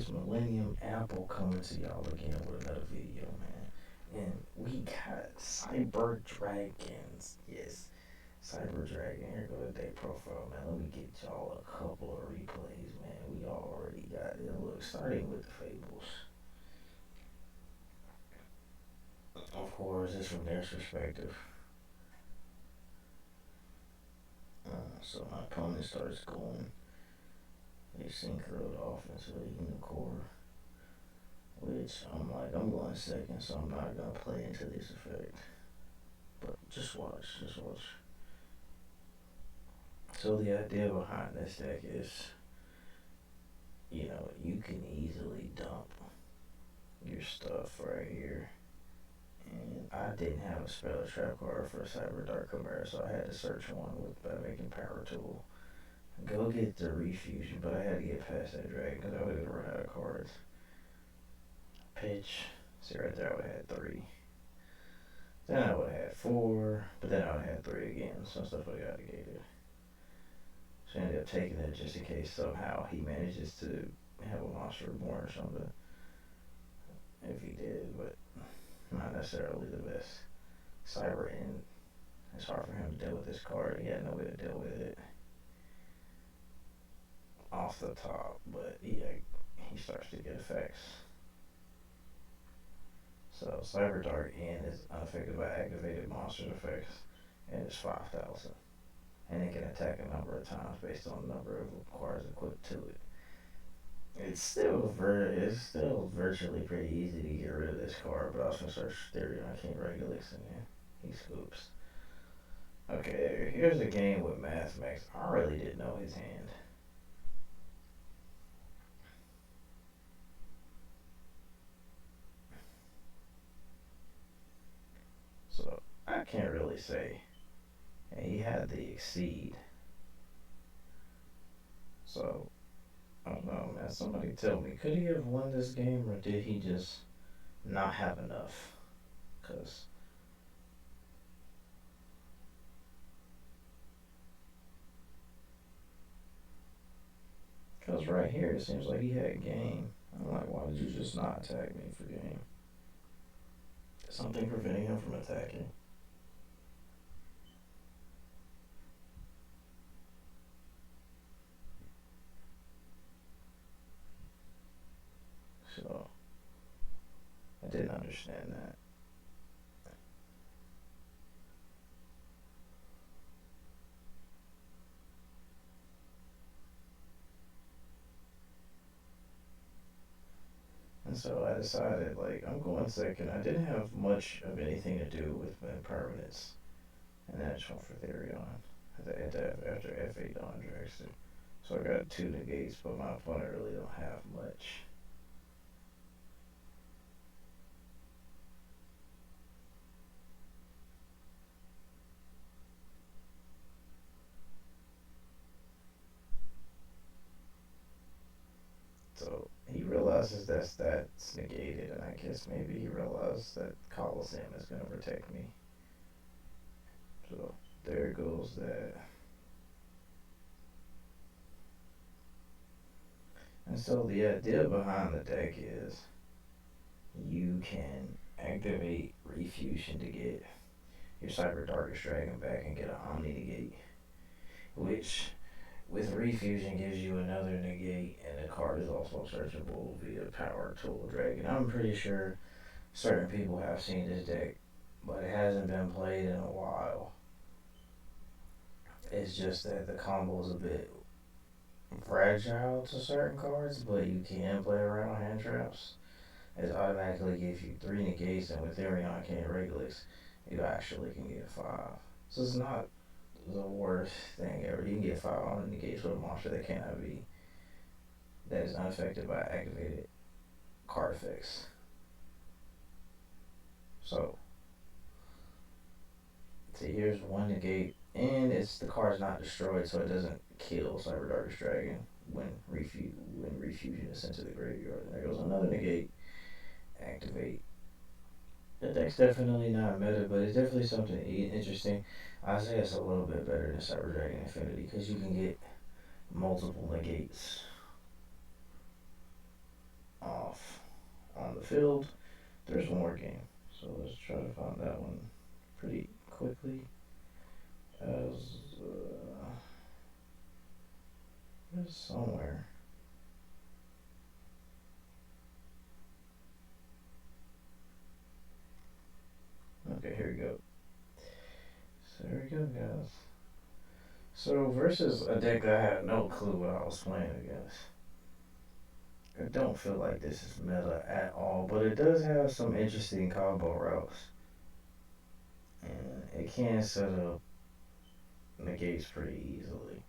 this Millennium Apple coming to y'all again with another video, man. And we got Cyber Dragons. Yes, Cyber Dragon. Here go the day profile, man. Let me get y'all a couple of replays, man. We already got it. Look, starting with the Fables. Of course, it's from their perspective. So my opponent starts going. They synchroed off into a unicorn. Which I'm going second, so I'm not gonna play into this effect. But just watch, just watch. So the idea behind this deck is, you can easily dump your stuff right here. And I didn't have a spell trap card for Cyber Dark Chimera, so I had to search one by making Power Tool. Go get the Refusion, but I had to get past that dragon because I was gonna run out of cards. Pitch. See right there, I would have had 3. Then I would have had 4, but then I would have had 3 again. Some stuff would have got negated. So I ended up taking it just in case somehow he manages to have a monster reborn or something. If he did, but not necessarily the best. Cyber End. It's hard for him to deal with this card. He had no way to deal with it off the top, but he starts to get effects. So Cyber Dark End is unaffected by activated monster effects, and it's 5,000. And it can attack a number of times based on the number of cards equipped to it. It's still virtually pretty easy to get rid of this card, but I was gonna search Theory on King Regulus and then he scoops. Okay, here's a game with Mathemax. I really didn't know his hand. So I can't really say. And he had the Exceed. So I don't know, man. Somebody tell me, could he have won this game or did he just not have enough? Cause right here it seems like he had game. I'm like, why did you just not attack me for game? Something preventing him from attacking. So I didn't understand that. And so I decided, I'm going second. I didn't have much of anything to do with my impermanence. And then I just went for Therion after F8 on Dragster. So I got 2 negates, but my opponent really don't have much. So he realizes that's negated, and I guess maybe he realized that Coliseum is going to protect me. So there goes that. And so the idea behind the deck is you can activate Refusion to get your Cyber Darkest Dragon back and get an Omni Negate, which with Refusion gives you another negate, and the card is also searchable via Power Tool Dragon. I'm pretty sure certain people have seen this deck, but it hasn't been played in a while. It's just that the combo is a bit fragile to certain cards, but you can play around hand traps. It automatically gives you 3 negates, and with Therion King Regulus, you actually can get 5. So it's not the worst thing ever. You can get 5 on the negates with a monster that cannot be, that is unaffected by activated card effects. So, see, here's 1 negate, and the card's not destroyed, so it doesn't kill Cyber Darkest Dragon when Refusion is sent to the graveyard. And there goes another negate. Activate. The deck's definitely not meta, but it's definitely something interesting. I say it's a little bit better than Cyber Dragon Infinity because you can get multiple negates. field, there's one more game. So let's try to find that one pretty quickly. As it's somewhere. Okay, here we go. So here we go, guys. So versus a deck that I had no clue what I was playing against. I don't feel like this is meta at all, but it does have some interesting combo routes, and it can set up negates pretty easily.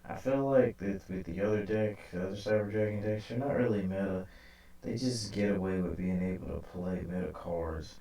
I feel like that with the other deck, the other Cyber Dragon decks, they're not really meta. They just get away with being able to play meta cards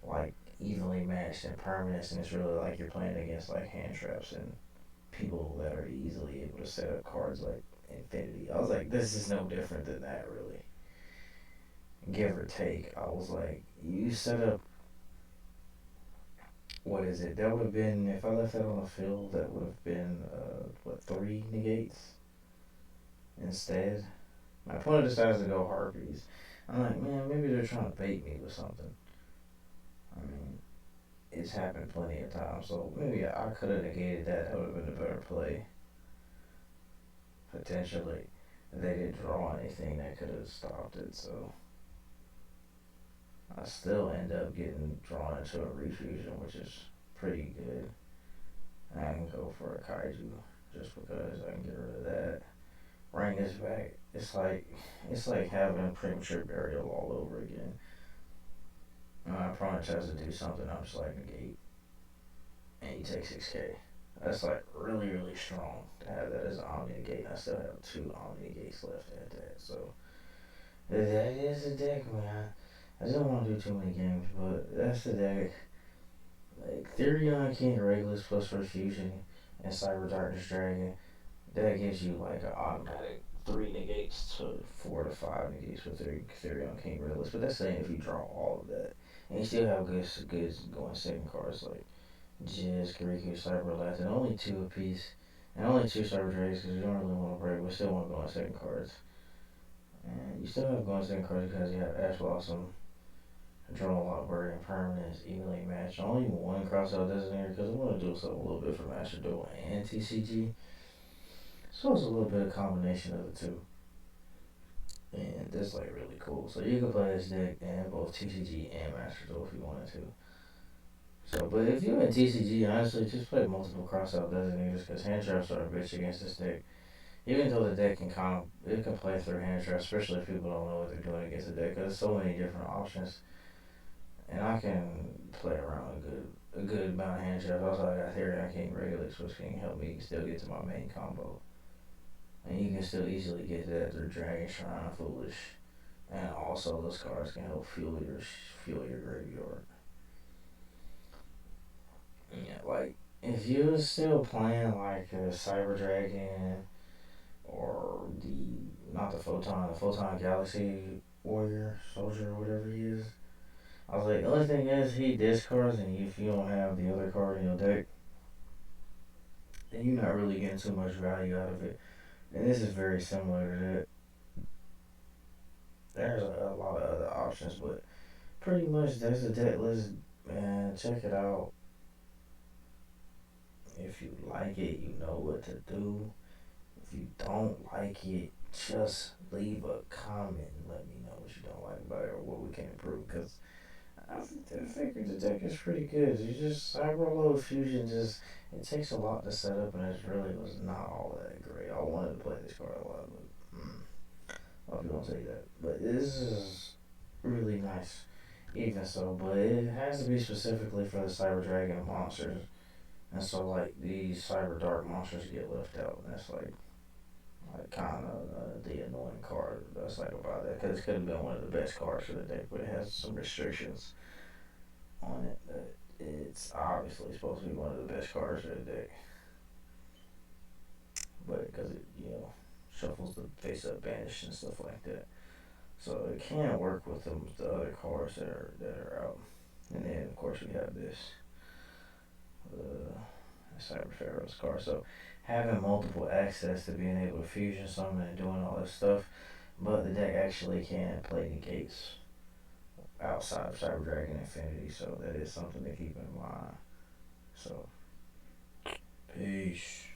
like evenly matched and permanents, and it's really like you're playing against like hand traps and people that are easily able to set up cards like Infinity. I was like, this is no different than that, really. Give or take. I was like, you set up, what is it? That would have been, if I left that on the field, that would have been, what, three negates instead? My opponent decides to go Harpies. I'm like, man, maybe they're trying to bait me with something. I mean, it's happened plenty of times, so maybe I could have negated that. That would have been a better play, potentially. They didn't draw anything that could have stopped it, so I still end up getting drawn into a refusion, which is pretty good. I can go for a kaiju just because I can get rid of that. Bring this back. It's like having premature burial all over again. My opponent tries to do something, I'm just like negate, and you take 6K. That's like really really strong to have that as an omni negate. And I still have two omni negates left at that. So that is the deck, man. I just don't want to do too many games, but that's the deck. Like Therion King Regulus plus Refusion and Cyber Darkness Dragon. That gives you like an automatic three negates to 4 to 5 negates with Therion King Regulus. But that's saying if you draw all of that. And you still have good going second cards like Jizz, Kariku, Cyber Lath, and only two apiece. And only two Cyber Dragons because you don't really want to break, but still want to go on second cards. And you still have going second cards because you have Ash Blossom, Draw a lot Bird, and Permanence evenly matched. Only one crossout designator because I want to do something a little bit for Master Duel and TCG. So it's a little bit of combination of the two. And that's like really cool. So you can play this deck in both TCG and Master Duel if you wanted to. So, but if you're in TCG, honestly, just play multiple crossout designators because hand traps are a bitch against this deck. Even though the deck can it can play through hand traps, especially if people don't know what they're doing against the deck, because there's so many different options. And I can play around a good amount of hand traps. Also, I got Therion King Regulus, which can help me still get to my main combo. And you can still easily get that through Dragon Shrine, Foolish, and also those cards can help fuel your graveyard. Yeah, like if you're still playing like a Cyber Dragon or the Photon Galaxy Warrior Soldier or whatever he is. I was like, the only thing is he discards, and if you don't have the other card in your deck, then you're not really getting too much value out of it. And this is very similar to that. There's a lot of other options, but pretty much that's the deck list. Man, check it out. If you like it, you know what to do. If you don't like it, just leave a comment and let me know what you don't like about it or what we can improve. Because I figured the deck is pretty good. You just Cyberload Fusion just it takes a lot to set up, and it really was not all that great. I wanted to play this card a lot, but a lot of people don't say that. But this is really nice, even so. But it has to be specifically for the Cyber Dragon monsters, and so like these Cyber Dark monsters get left out, and that's like kind of the annoying card that's like about that because it could have been one of the best cards for the deck, but it has some restrictions on it that it's obviously supposed to be one of the best cards for the deck, but because it shuffles the face up banish and stuff like that, so it can't work with the other cards that are out. And then of course we have this uh, Cyber Pharaoh's card. So having multiple access to being able to fusion summon and doing all this stuff, but the deck actually can play negates. outside of Cyber Dragon Infinity, so that is something to keep in mind. So, peace.